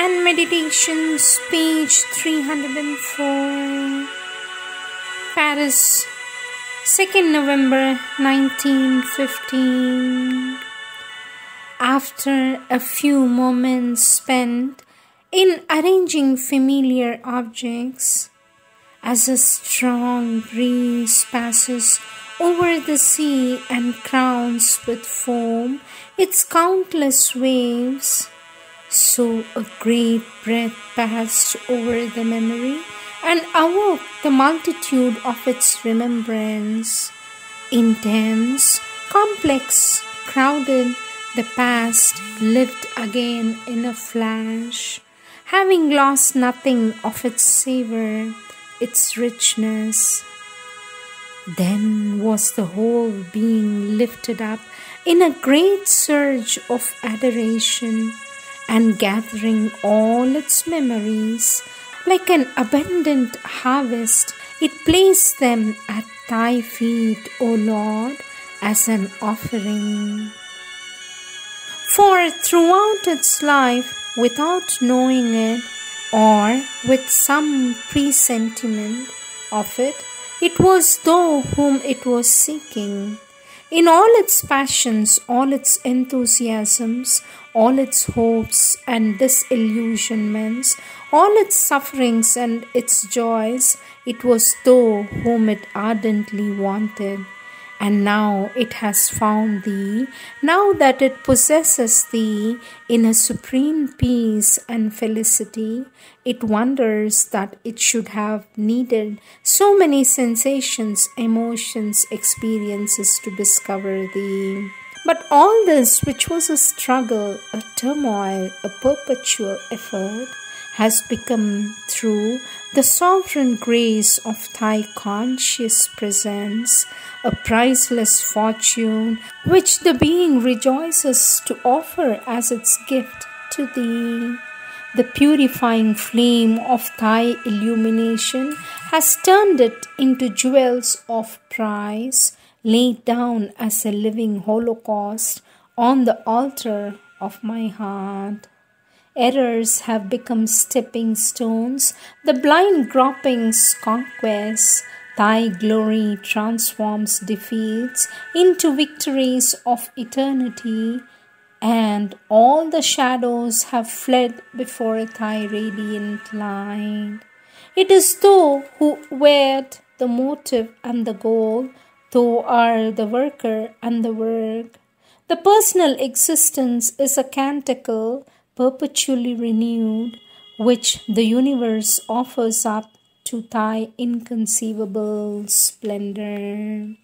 and Meditations, page 304. Paris, 2nd November 1915. After a few moments spent in arranging familiar objects, as a strong breeze passes over the sea and crowns with foam its countless waves, so a great breath passed over the memory and awoke the multitude of its remembrance. Intense, complex, crowded, the past lived again in a flash, having lost nothing of its savor, its richness. Then was the whole being lifted up in a great surge of adoration, and gathering all its memories, like an abundant harvest, it placed them at thy feet, O Lord, as an offering. For throughout its life, without knowing it, or with some presentiment of it, it was thou whom it was seeking. In all its passions, all its enthusiasms, all its hopes and disillusionments, all its sufferings and its joys, it was thou whom it ardently wanted. And now it has found thee, now that it possesses thee in a supreme peace and felicity, it wonders that it should have needed so many sensations, emotions, experiences to discover thee. But all this, which was a struggle, a turmoil, a perpetual effort, has become, through the sovereign grace of thy conscious presence, a priceless fortune which the being rejoices to offer as its gift to thee. The purifying flame of thy illumination has turned it into jewels of price, laid down as a living holocaust on the altar of my heart. Errors have become stepping stones, the blind gropings conquests. Thy glory transforms defeats into victories of eternity, and all the shadows have fled before thy radiant light. It is thou who wert the motive and the goal, thou art the worker and the work. The personal existence is a canticle perpetually renewed, which the universe offers up to thy inconceivable splendor.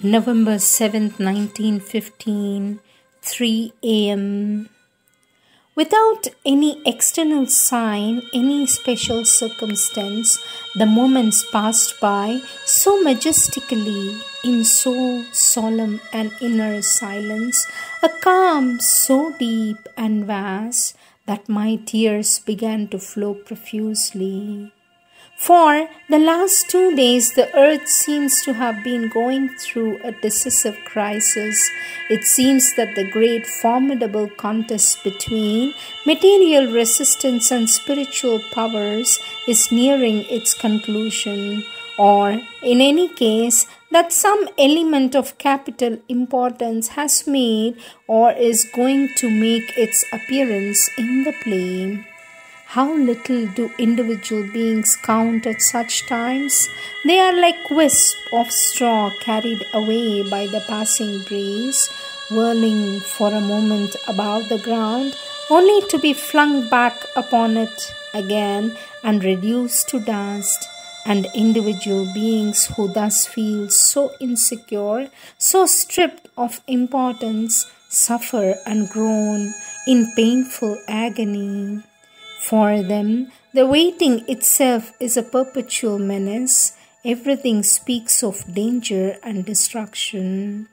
November 7th, 1915, 3 a.m. Without any external sign, any special circumstance, the moments passed by so majestically in so solemn an inner silence, a calm so deep and vast that my tears began to flow profusely. For the last 2 days, the earth seems to have been going through a decisive crisis. It seems that the great formidable contest between material resistance and spiritual powers is nearing its conclusion, or in any case, that some element of capital importance has made or is going to make its appearance in the play. How little do individual beings count at such times? They are like wisps of straw carried away by the passing breeze, whirling for a moment above the ground, only to be flung back upon it again and reduced to dust. And individual beings who thus feel so insecure, so stripped of importance, suffer and groan in painful agony. For them, the waiting itself is a perpetual menace. Everything speaks of danger and destruction.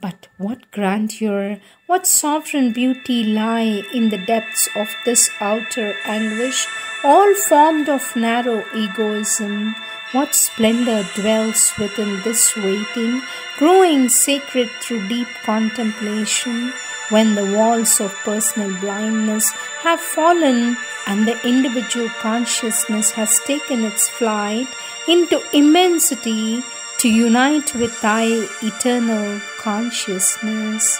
But what grandeur, what sovereign beauty lie in the depths of this outer anguish, all formed of narrow egoism, What splendor dwells within this waiting, growing sacred through deep contemplation, when the walls of personal blindness have fallen and the individual consciousness has taken its flight into immensity to unite with thy eternal consciousness.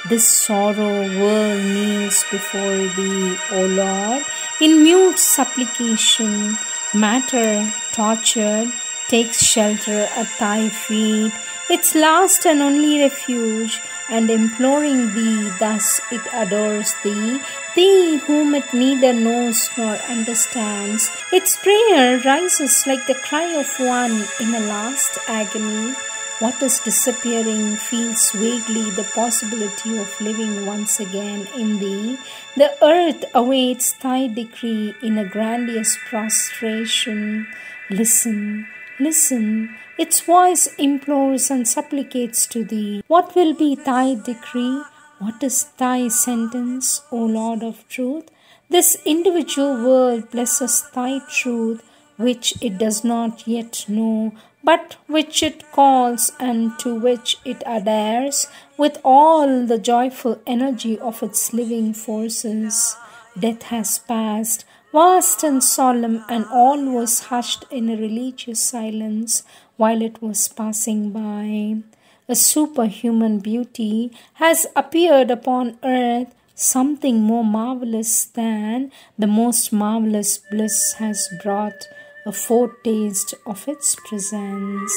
This sorrow world kneels before thee, O Lord, in mute supplication. Matter, tortured, takes shelter at thy feet, its last and only refuge, and imploring thee, thus it adores thee, thee whom it neither knows nor understands. Its prayer rises like the cry of one in a last agony. What is disappearing feels vaguely the possibility of living once again in thee. The earth awaits thy decree in a grandiose prostration. Listen, listen, its voice implores and supplicates to thee. What will be thy decree? What is thy sentence, O Lord of truth? This individual world blesses thy truth, which it does not yet know, but which it calls and to which it adheres with all the joyful energy of its living forces. Death has passed, vast and solemn, and all was hushed in a religious silence while it was passing by. A superhuman beauty has appeared upon earth. Something more marvelous than the most marvelous bliss has brought a foretaste of its presence.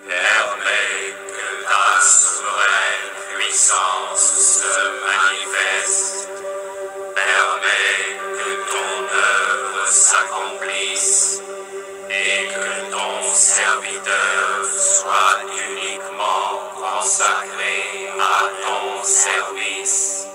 Permets que ta souveraine puissance se manifeste. Permets que ton œuvre s'accomplisse et que ton serviteur soit uniquement consacré à ton service.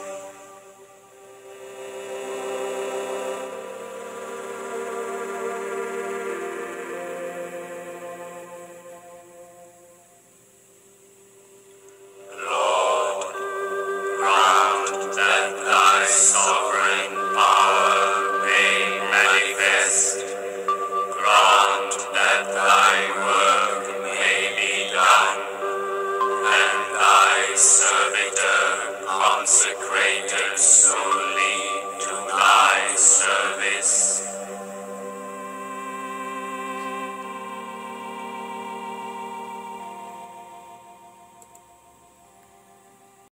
Consecrated soul